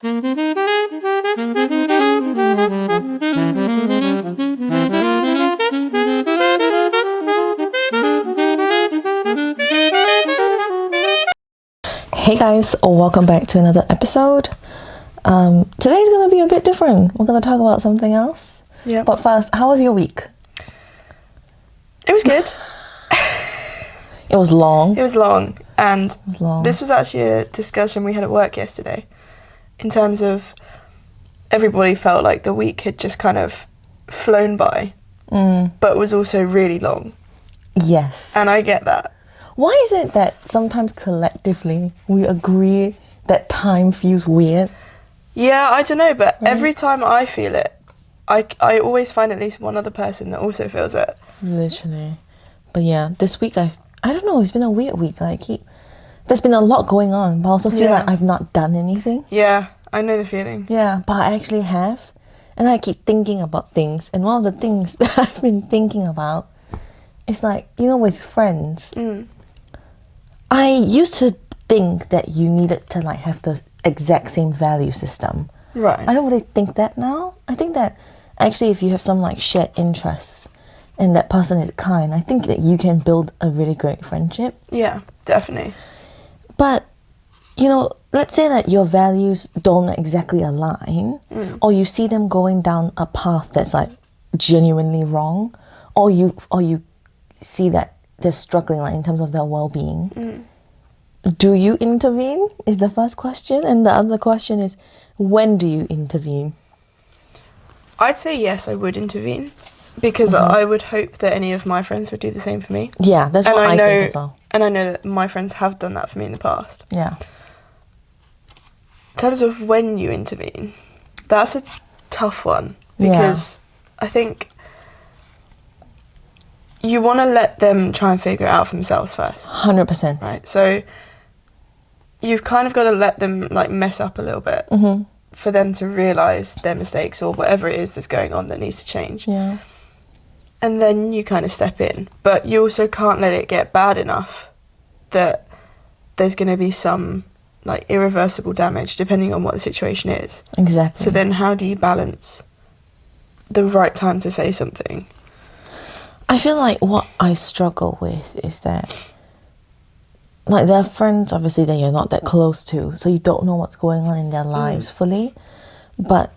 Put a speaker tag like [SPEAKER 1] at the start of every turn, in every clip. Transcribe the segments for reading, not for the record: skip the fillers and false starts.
[SPEAKER 1] Hey guys, welcome back to another episode. Today's gonna be a bit different. We're gonna talk about something else.
[SPEAKER 2] Yeah.
[SPEAKER 1] But first, how was your week?
[SPEAKER 2] It was good.
[SPEAKER 1] It was long.
[SPEAKER 2] It was long. And
[SPEAKER 1] It was long.
[SPEAKER 2] this was actually a discussion we had at work yesterday in terms of everybody felt like the week had just kind of flown by, but was also really long.
[SPEAKER 1] Yes.
[SPEAKER 2] And I get that.
[SPEAKER 1] Why is it that sometimes collectively we agree that time feels weird?
[SPEAKER 2] Yeah, I don't know, but every time I feel it, I always find at least one other person that also feels it.
[SPEAKER 1] Literally. But yeah, this week I don't know, it's been a weird week. There's been a lot going on, but I also feel like I've not done anything.
[SPEAKER 2] Yeah, I know the feeling.
[SPEAKER 1] Yeah, but I actually have. And I keep thinking about things. And one of the things that I've been thinking about is like, with friends. I used to think that you needed to have the exact same value system.
[SPEAKER 2] Right.
[SPEAKER 1] I don't really think that now. I think that actually if you have some shared interests and that person is kind, I think that you can build a really great friendship.
[SPEAKER 2] Yeah, definitely.
[SPEAKER 1] But, let's say that your values don't exactly align, or you see them going down a path that's genuinely wrong, or you see that they're struggling in terms of their well-being. Do you intervene is the first question, and the other question is, when do you intervene?
[SPEAKER 2] I'd say yes, I would intervene because I would hope that any of my friends would do the same for me.
[SPEAKER 1] Yeah, that's what I think as well.
[SPEAKER 2] And I know that my friends have done that for me in the past.
[SPEAKER 1] Yeah.
[SPEAKER 2] In terms of when you intervene, that's a tough one because I think you want to let them try and figure it out for themselves first.
[SPEAKER 1] 100%.
[SPEAKER 2] Right, so you've kind of got to let them mess up a little bit for them to realise their mistakes or whatever it is that's going on that needs to change.
[SPEAKER 1] Yeah.
[SPEAKER 2] And then you kind of step in. But you also can't let it get bad enough that there's going to be some irreversible damage depending on what the situation is.
[SPEAKER 1] Exactly.
[SPEAKER 2] So then how do you balance the right time to say something?
[SPEAKER 1] I feel like what I struggle with is that there are friends obviously that you're not that close to, so you don't know what's going on in their lives fully, but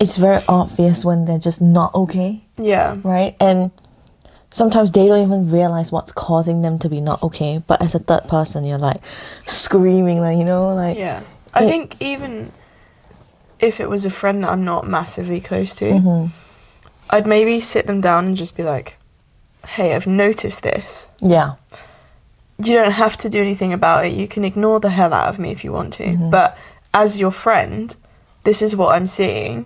[SPEAKER 1] it's very obvious when they're just not okay.
[SPEAKER 2] Yeah.
[SPEAKER 1] Right? And sometimes they don't even realize what's causing them to be not okay, but as a third person you're screaming
[SPEAKER 2] Yeah. I think even if it was a friend that I'm not massively close to, I'd maybe sit them down and just be like, hey, I've noticed this.
[SPEAKER 1] Yeah.
[SPEAKER 2] You don't have to do anything about it. You can ignore the hell out of me if you want to. But as your friend, this is what I'm seeing.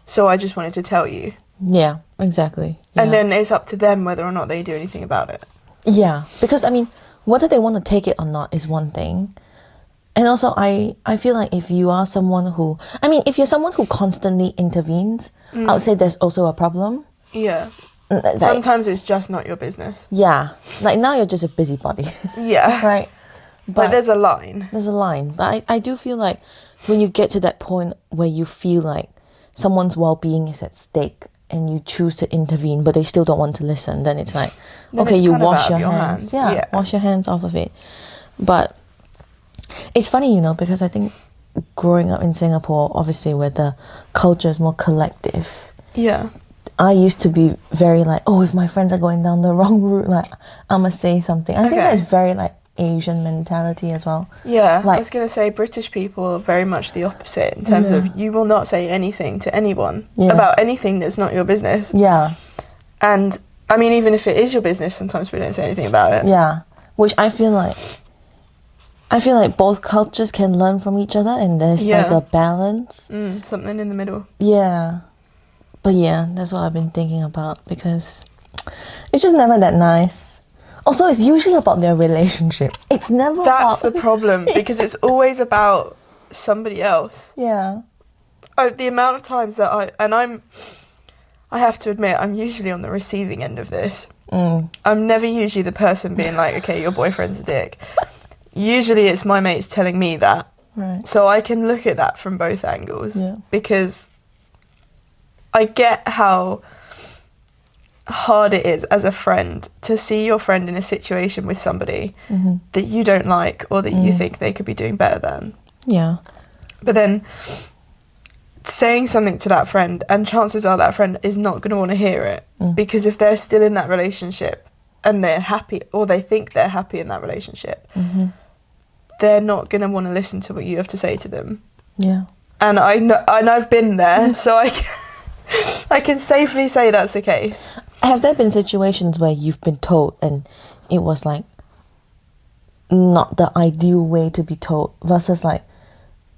[SPEAKER 2] So I just wanted to tell you.
[SPEAKER 1] Yeah, exactly. Yeah.
[SPEAKER 2] And then it's up to them whether or not they do anything about it.
[SPEAKER 1] Yeah, because whether they want to take it or not is one thing. And also I feel like if you are someone who, if you're someone who constantly intervenes, I would say there's also a problem.
[SPEAKER 2] Yeah. Sometimes it's just not your business.
[SPEAKER 1] Yeah. Now you're just a busybody.
[SPEAKER 2] Yeah.
[SPEAKER 1] Right?
[SPEAKER 2] But there's a line.
[SPEAKER 1] There's a line. But I do feel like when you get to that point where you feel like someone's well-being is at stake and you choose to intervene but they still don't want to listen, then it's then okay,
[SPEAKER 2] it's
[SPEAKER 1] you
[SPEAKER 2] kind of
[SPEAKER 1] wash
[SPEAKER 2] out of
[SPEAKER 1] your
[SPEAKER 2] your
[SPEAKER 1] hands.
[SPEAKER 2] hands.
[SPEAKER 1] Yeah, wash your hands off of it. But it's funny, because I think growing up in Singapore, obviously where the culture is more collective,
[SPEAKER 2] Yeah.
[SPEAKER 1] I used to be very if my friends are going down the wrong route, I'm gonna say something. I think that's very Asian mentality as well.
[SPEAKER 2] Yeah, I was going to say British people are very much the opposite in terms of you will not say anything to anyone about anything that's not your business.
[SPEAKER 1] Yeah.
[SPEAKER 2] And, even if it is your business, sometimes we don't say anything about it.
[SPEAKER 1] Yeah, which I feel like both cultures can learn from each other and there's a balance.
[SPEAKER 2] Something in the middle.
[SPEAKER 1] Yeah. But yeah, that's what I've been thinking about because it's just never that nice. Also, it's usually about their relationship. It's never
[SPEAKER 2] That's
[SPEAKER 1] about...
[SPEAKER 2] the problem because it's always about somebody else.
[SPEAKER 1] Yeah.
[SPEAKER 2] The amount of times that I have to admit, I'm usually on the receiving end of this. I'm never usually the person being like, okay, your boyfriend's a dick. Usually it's my mates telling me that.
[SPEAKER 1] Right.
[SPEAKER 2] So I can look at that from both angles,
[SPEAKER 1] Yeah.
[SPEAKER 2] because I get how hard it is as a friend to see your friend in a situation with somebody that you don't like, or that you think they could be doing better than.
[SPEAKER 1] Yeah.
[SPEAKER 2] But then saying something to that friend, and chances are that friend is not going to want to hear it, because if they're still in that relationship and they're happy, or they think they're happy in that relationship, they're not going to want to listen to what you have to say to them.
[SPEAKER 1] Yeah.
[SPEAKER 2] And I know, and I've been there, so I can safely say that's the case.
[SPEAKER 1] Have there been situations where you've been told and it was like not the ideal way to be told, versus like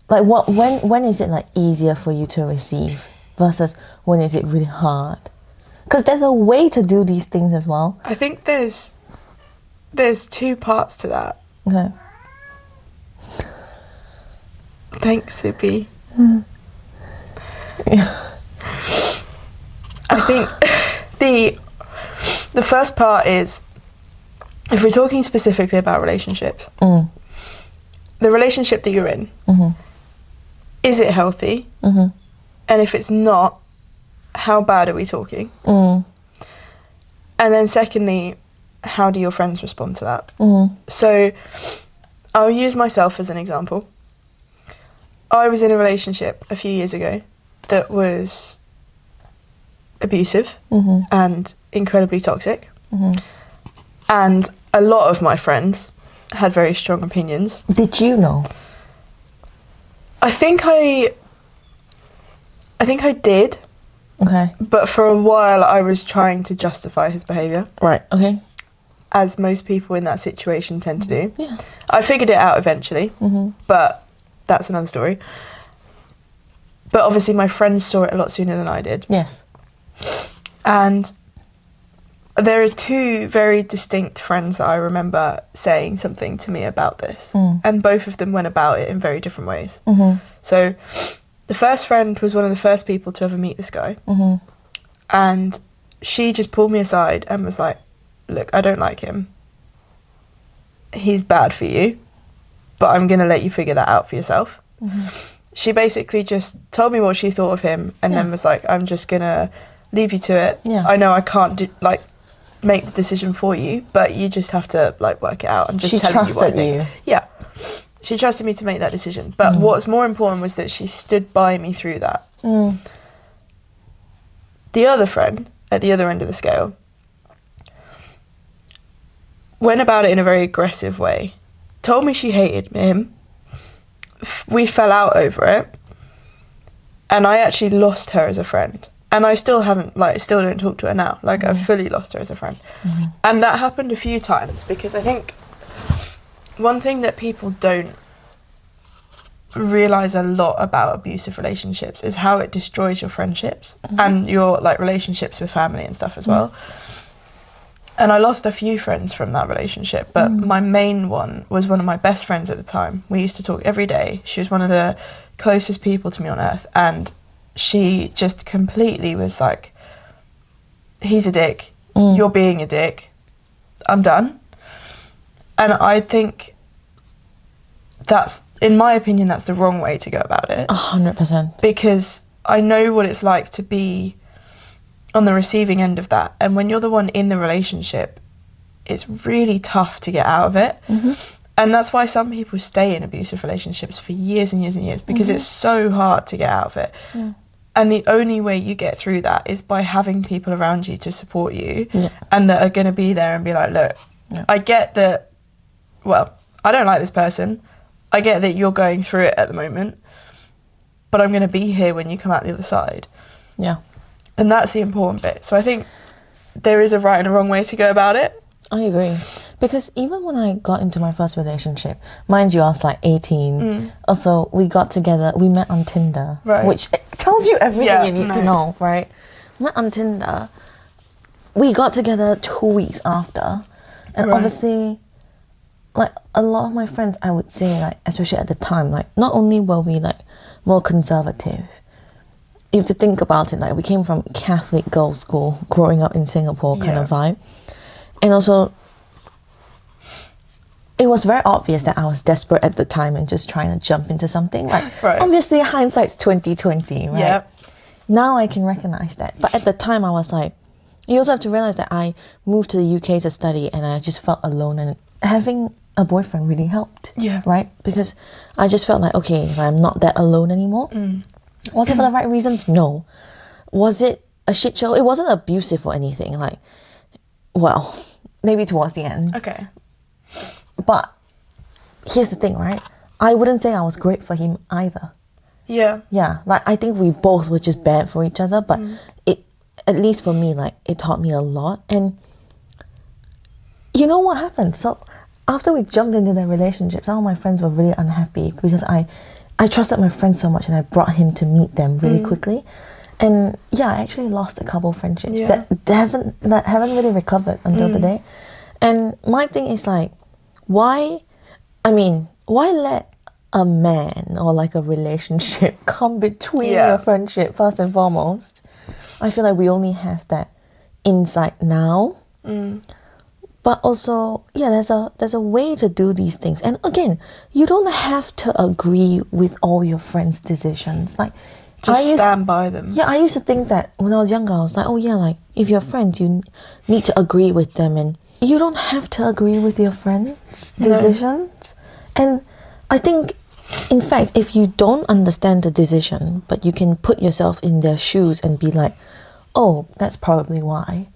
[SPEAKER 1] what, when is it like easier for you to receive versus when is it really hard? Because there's a way to do these things as well.
[SPEAKER 2] I think there's two parts to that.
[SPEAKER 1] Okay.
[SPEAKER 2] Thanks, Zippy. I think the first part is, if we're talking specifically about relationships, the relationship that you're in, is it healthy? And if it's not, how bad are we talking? And then secondly, how do your friends respond to that? So I'll use myself as an example. I was in a relationship a few years ago that was abusive and incredibly toxic. And a lot of my friends had very strong opinions.
[SPEAKER 1] Did you know?
[SPEAKER 2] I think I did,
[SPEAKER 1] Okay.
[SPEAKER 2] but for a while I was trying to justify his behaviour,
[SPEAKER 1] Right. Okay.
[SPEAKER 2] as most people in that situation tend to do.
[SPEAKER 1] Yeah.
[SPEAKER 2] I figured it out eventually, but that's another story. But obviously my friends saw it a lot sooner than I did.
[SPEAKER 1] Yes.
[SPEAKER 2] And there are two very distinct friends that I remember saying something to me about this. And both of them went about it in very different ways. So the first friend was one of the first people to ever meet this guy. And she just pulled me aside and was like, look, I don't like him. He's bad for you, but I'm going to let you figure that out for yourself. She basically just told me what she thought of him, and then was like, I'm just going to leave you to it.
[SPEAKER 1] Yeah.
[SPEAKER 2] I know I can't make the decision for you, but you just have to work it out. And just
[SPEAKER 1] She
[SPEAKER 2] tell
[SPEAKER 1] trusted
[SPEAKER 2] you.
[SPEAKER 1] you.
[SPEAKER 2] Yeah. She trusted me to make that decision. But what's more important was that she stood by me through that. The other friend, at the other end of the scale, went about it in a very aggressive way. Told me she hated him. We fell out over it. And I actually lost her as a friend. And I still haven't, still don't talk to her now. I've fully lost her as a friend. And that happened a few times, because I think one thing that people don't realise a lot about abusive relationships is how it destroys your friendships and your relationships with family and stuff as well. And I lost a few friends from that relationship, but my main one was one of my best friends at the time. We used to talk every day. She was one of the closest people to me on earth, and she just completely was like, he's a dick, you're being a dick, I'm done. And I think that's, in my opinion, that's the wrong way to go about it.
[SPEAKER 1] 100%.
[SPEAKER 2] Because I know what it's like to be on the receiving end of that. And when you're the one in the relationship, it's really tough to get out of it. And that's why some people stay in abusive relationships for years and years and years, because it's so hard to get out of it. And the only way you get through that is by having people around you to support you and that are going to be there and be like, look, I get that, well, I don't like this person. I get that you're going through it at the moment, but I'm going to be here when you come out the other side.
[SPEAKER 1] Yeah.
[SPEAKER 2] And that's the important bit. So I think there is a right and a wrong way to go about it.
[SPEAKER 1] I agree. Because even when I got into my first relationship, mind you, I was 18. Also, we got together, we met on Tinder, which tells you everything you need to know, right? Met on Tinder. We got together 2 weeks after. And obviously, a lot of my friends, I would say, especially at the time, not only were we, more conservative, you have to think about it, we came from Catholic girls' school, growing up in Singapore kind of vibe. And also, it was very obvious that I was desperate at the time and just trying to jump into something. Like,
[SPEAKER 2] Right.
[SPEAKER 1] obviously, hindsight's 2020, right?
[SPEAKER 2] Yeah.
[SPEAKER 1] Now I can recognize that. But at the time, I was like, you also have to realize that I moved to the UK to study and I just felt alone, and having a boyfriend really helped.
[SPEAKER 2] Yeah.
[SPEAKER 1] Right? Because I just felt like, okay, I'm not that alone anymore. Was it for the right reasons? No. Was it a shit show? It wasn't abusive or anything. Like, well, maybe towards the end.
[SPEAKER 2] Okay.
[SPEAKER 1] But here's the thing, right? I wouldn't say I was great for him either.
[SPEAKER 2] Yeah.
[SPEAKER 1] Yeah, like I think we both were just bad for each other, but it, at least for me, like it taught me a lot. And you know what happened? So after we jumped into that relationship, some of my friends were really unhappy because I trusted my friends so much and I brought him to meet them really quickly. And yeah, I actually lost a couple of friendships
[SPEAKER 2] Yeah.
[SPEAKER 1] that haven't really recovered until today. And my thing is like, why let a man or like a relationship come between
[SPEAKER 2] Yeah.
[SPEAKER 1] your friendship first and foremost? I feel like we only have that insight now. But also, yeah, there's a way to do these things. And again, you don't have to agree with all your friends' decisions. Like,
[SPEAKER 2] Just stand by them.
[SPEAKER 1] yeah, I used to think that when I was younger, I was like, oh yeah, like if you're friends, you need to agree with them, and you don't have to agree with your friends' decisions. And I think, in fact, if you don't understand the decision, but you can put yourself in their shoes and be like, oh, that's probably why,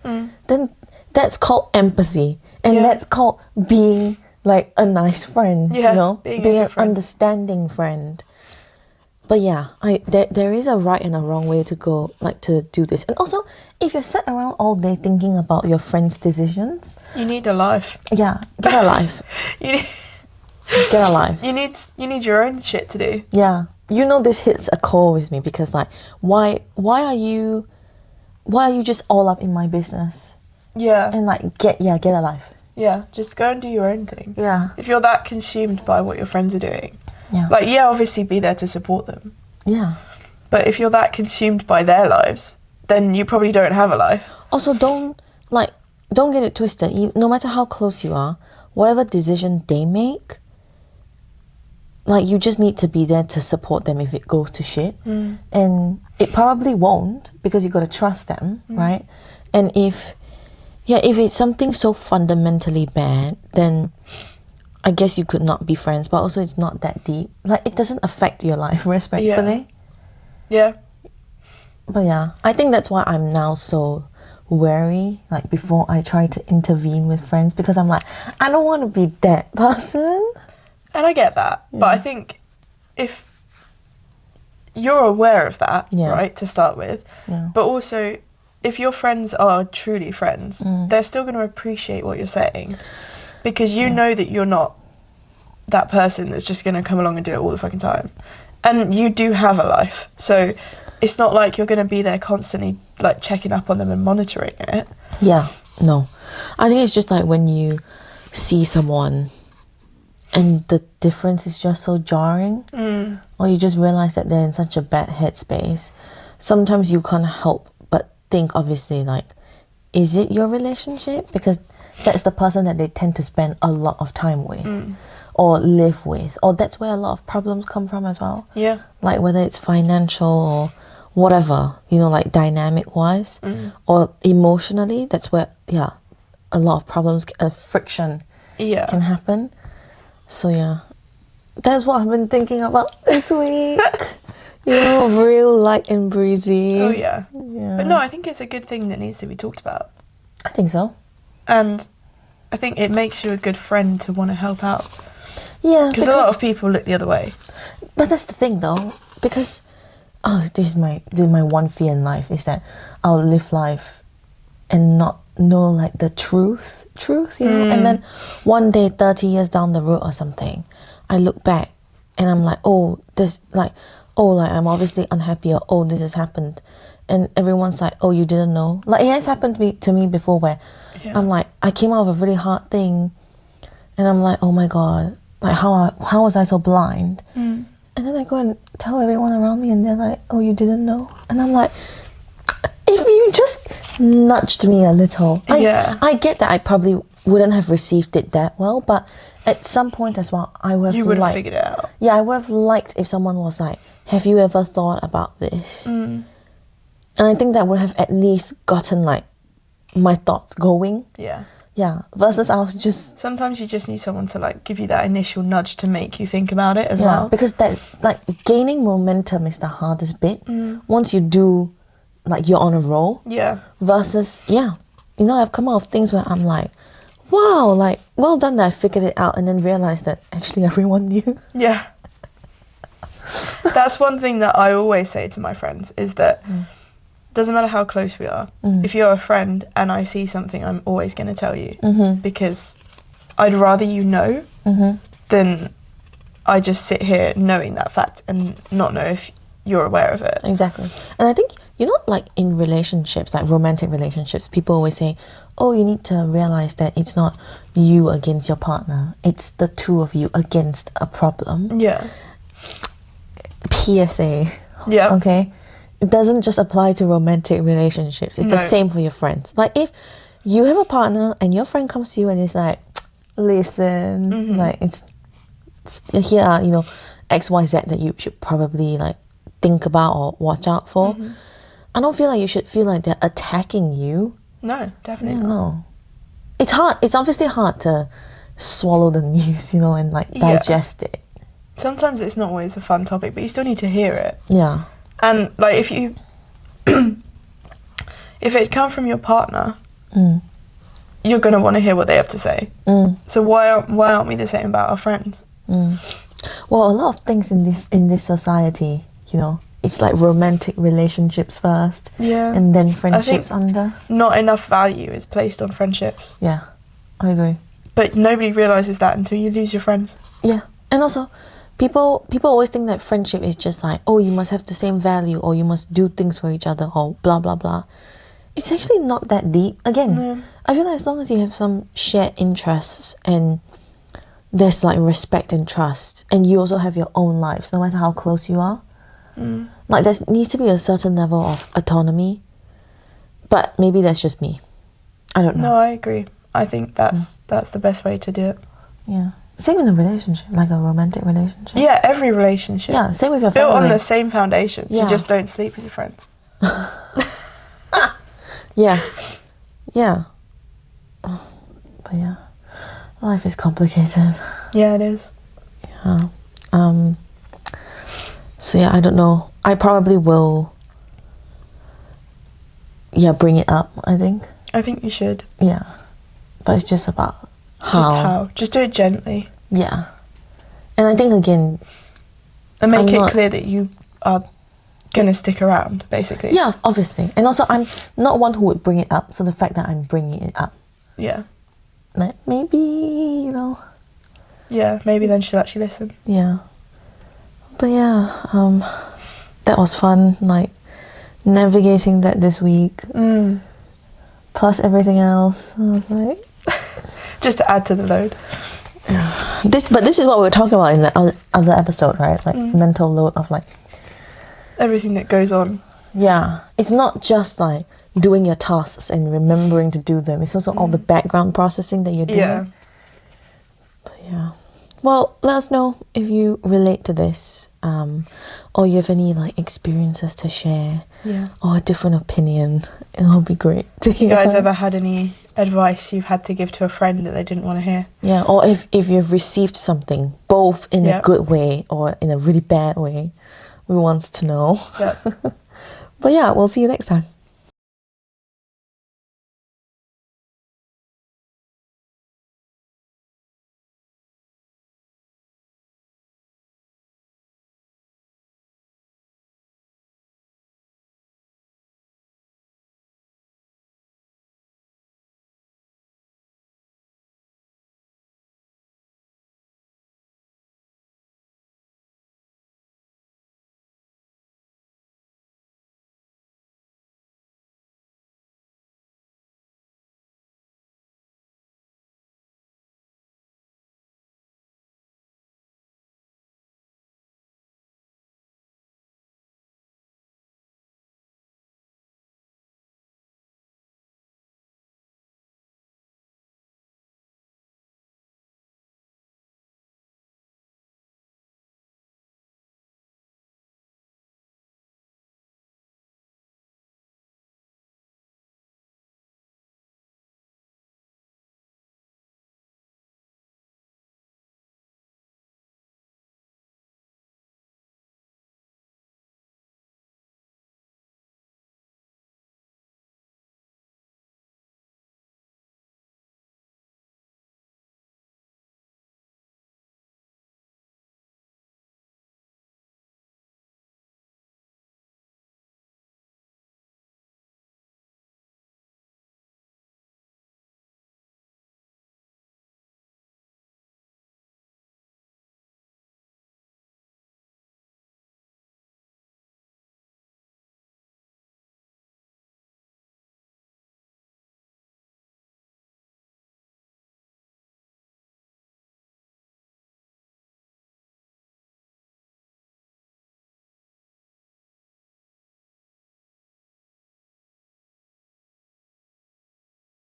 [SPEAKER 1] then that's called empathy, and
[SPEAKER 2] Yeah.
[SPEAKER 1] that's called being like a nice friend,
[SPEAKER 2] Yeah,
[SPEAKER 1] you know,
[SPEAKER 2] being a
[SPEAKER 1] being
[SPEAKER 2] good
[SPEAKER 1] an
[SPEAKER 2] friend.
[SPEAKER 1] understanding friend. But yeah, there is a right and a wrong way to go, like to do this. And also, if you sit around all day thinking about your friends' decisions,
[SPEAKER 2] You need a life.
[SPEAKER 1] yeah, get a life,
[SPEAKER 2] You need,
[SPEAKER 1] get a life.
[SPEAKER 2] you need your own shit to do.
[SPEAKER 1] Yeah, you know this hits a core with me because like, why are you just all up in my business
[SPEAKER 2] Yeah.
[SPEAKER 1] and like get a life.
[SPEAKER 2] Yeah. Just go and do your own thing.
[SPEAKER 1] Yeah,
[SPEAKER 2] If you're that consumed by what your friends are doing,
[SPEAKER 1] yeah,
[SPEAKER 2] like, yeah, obviously be there to support them.
[SPEAKER 1] yeah.
[SPEAKER 2] But if you're that consumed by their lives, then you probably don't have a life.
[SPEAKER 1] Also, don't get it twisted. No matter how close you are, whatever decision they make, like you just need to be there to support them if it goes to shit. And it probably won't because you got to trust them, right? And if it's something so fundamentally bad, then I guess you could not be friends. But also, it's not that deep. Like it doesn't affect your life, respectfully.
[SPEAKER 2] Yeah.
[SPEAKER 1] But yeah, I think that's why I'm now so wary, like before I try to intervene with friends, because I'm like, I don't want to be that person.
[SPEAKER 2] And I get that. But I think if you're aware of that,
[SPEAKER 1] Yeah.
[SPEAKER 2] right, to start with,
[SPEAKER 1] Yeah.
[SPEAKER 2] but also if your friends are truly friends, they're still going to appreciate what you're saying because you know that you're not that person that's just going to come along and do it all the fucking time. And you do have a life. So it's not like you're going to be there constantly like checking up on them and monitoring it.
[SPEAKER 1] Yeah, no. I think it's just like when you see someone and the difference is just so jarring, or you just realize that they're in such a bad headspace. Sometimes you can't help but think, obviously, like, is it your relationship? Because that's the person that they tend to spend a lot of time with or live with, or that's where a lot of problems come from as well.
[SPEAKER 2] Yeah.
[SPEAKER 1] Like whether it's financial or whatever, you know, like dynamic wise or emotionally, that's where, yeah, a lot of problems, friction
[SPEAKER 2] Yeah.
[SPEAKER 1] can happen. So yeah, that's what I've been thinking about this week. You know, real light and breezy.
[SPEAKER 2] Oh, yeah.
[SPEAKER 1] Yeah.
[SPEAKER 2] But no, I think it's a good thing that needs to be talked about.
[SPEAKER 1] I think so.
[SPEAKER 2] And I think it makes you a good friend to want to help out.
[SPEAKER 1] Yeah,
[SPEAKER 2] Because a lot of people look the other way.
[SPEAKER 1] But that's the thing, though, because this is my one fear in life is that I'll live life and not know like the truth, you know. And then one day, 30 years down the road or something, I look back and I'm like, I'm obviously unhappy, or this has happened, and everyone's like, oh, you didn't know. Like it has happened to me before where I'm like, I came out of a really hard thing, and I'm like, oh my god, like how was I so blind? And then I go and tell everyone around me, and they're like, oh, you didn't know? And I'm like, if you just nudged me a little. I get that I probably wouldn't have received it that well, but at some point as well, I would have
[SPEAKER 2] You would have
[SPEAKER 1] liked,
[SPEAKER 2] figured it out.
[SPEAKER 1] yeah, I would have liked if someone was like, have you ever thought about this? And I think that would have at least gotten like my thoughts going.
[SPEAKER 2] Yeah.
[SPEAKER 1] Yeah, versus I was just,
[SPEAKER 2] Sometimes you just need someone to like give you that initial nudge to make you think about it as
[SPEAKER 1] yeah,
[SPEAKER 2] well.
[SPEAKER 1] because that, like, gaining momentum is the hardest bit. Once you do, like, you're on a roll.
[SPEAKER 2] Yeah.
[SPEAKER 1] Versus, yeah, you know, I've come out of things where I'm like, wow, like, well done that I figured it out, and then realized that actually everyone knew.
[SPEAKER 2] Yeah. That's one thing that I always say to my friends is that doesn't matter how close we are. If you're a friend and I see something, I'm always going to tell you because I'd rather you know than I just sit here knowing that fact and not know if you're aware of it.
[SPEAKER 1] Exactly. And I think, you know, like in relationships, like romantic relationships, people always say, oh, you need to realize that it's not you against your partner, it's the two of you against a problem.
[SPEAKER 2] Yeah.
[SPEAKER 1] PSA.
[SPEAKER 2] Yeah.
[SPEAKER 1] Okay? It doesn't just apply to romantic relationships. It's the
[SPEAKER 2] No.
[SPEAKER 1] same for your friends. Like if you have a partner and your friend comes to you and is like, listen, like it's here are, you know, XYZ that you should probably like think about or watch out for. I don't feel like you should feel like they're attacking you.
[SPEAKER 2] No, definitely not.
[SPEAKER 1] No. It's hard. It's obviously hard to swallow the news, you know, and like
[SPEAKER 2] Yeah.
[SPEAKER 1] digest it.
[SPEAKER 2] Sometimes it's not always a fun topic, but you still need to hear it.
[SPEAKER 1] Yeah.
[SPEAKER 2] And like if you if it come from your partner, you're gonna want to hear what they have to say. So why aren't we the same about our friends?
[SPEAKER 1] Well, a lot of things in this society, you know, it's like romantic relationships first,
[SPEAKER 2] Yeah.
[SPEAKER 1] and then friendships under.
[SPEAKER 2] Not enough value is placed on friendships.
[SPEAKER 1] Yeah, I agree.
[SPEAKER 2] But nobody realises that until you lose your friends.
[SPEAKER 1] Yeah, and also, people always think that friendship is just like, oh, you must have the same value, or you must do things for each other, or blah blah blah. It's actually not that deep. Again,
[SPEAKER 2] No.
[SPEAKER 1] I feel like as long as you have some shared interests and there's like respect and trust, and you also have your own lives, no matter how close you are. Like there needs to be a certain level of autonomy, but maybe that's just me. I don't know.
[SPEAKER 2] No, I agree. I think that's the best way to do it.
[SPEAKER 1] Yeah. Same in a relationship, like a romantic relationship.
[SPEAKER 2] Yeah, every relationship.
[SPEAKER 1] Yeah, same with your
[SPEAKER 2] Built
[SPEAKER 1] family.
[SPEAKER 2] on the same foundations.
[SPEAKER 1] Yeah.
[SPEAKER 2] You just don't sleep with your friends.
[SPEAKER 1] Yeah. Yeah. But yeah, life is complicated.
[SPEAKER 2] Yeah, it is.
[SPEAKER 1] Yeah. So yeah, I don't know. I probably will. Yeah, bring it up. I think.
[SPEAKER 2] I think you should.
[SPEAKER 1] Yeah, but it's just about how.
[SPEAKER 2] Just how. Just do it gently.
[SPEAKER 1] Yeah, and I think again.
[SPEAKER 2] And make
[SPEAKER 1] I'm
[SPEAKER 2] it
[SPEAKER 1] not-
[SPEAKER 2] clear that you are going to stick around, basically.
[SPEAKER 1] Yeah, obviously, and also I'm not one who would bring it up. So the fact that I'm bringing it up,
[SPEAKER 2] Yeah.
[SPEAKER 1] like maybe you know.
[SPEAKER 2] Yeah, maybe then she'll actually listen.
[SPEAKER 1] Yeah. But yeah, that was fun, like navigating that this week. Plus everything else. I was like
[SPEAKER 2] Just to add to the load.
[SPEAKER 1] this is what we were talking about in the other episode, right? Like mental load of like,
[SPEAKER 2] Everything that goes on.
[SPEAKER 1] yeah. It's not just like doing your tasks and remembering to do them. It's also all the background processing that you're doing.
[SPEAKER 2] Yeah.
[SPEAKER 1] But yeah. Well, let us know if you relate to this, or you have any like experiences to share,
[SPEAKER 2] Yeah.
[SPEAKER 1] or a different opinion. It'll be great to hear.
[SPEAKER 2] You guys ever had any advice you've had to give to a friend that they didn't want to hear?
[SPEAKER 1] Yeah, or if you've received something, both in
[SPEAKER 2] Yeah.
[SPEAKER 1] a good way or in a really bad way, we want to know.
[SPEAKER 2] Yeah.
[SPEAKER 1] But yeah, we'll see you next time.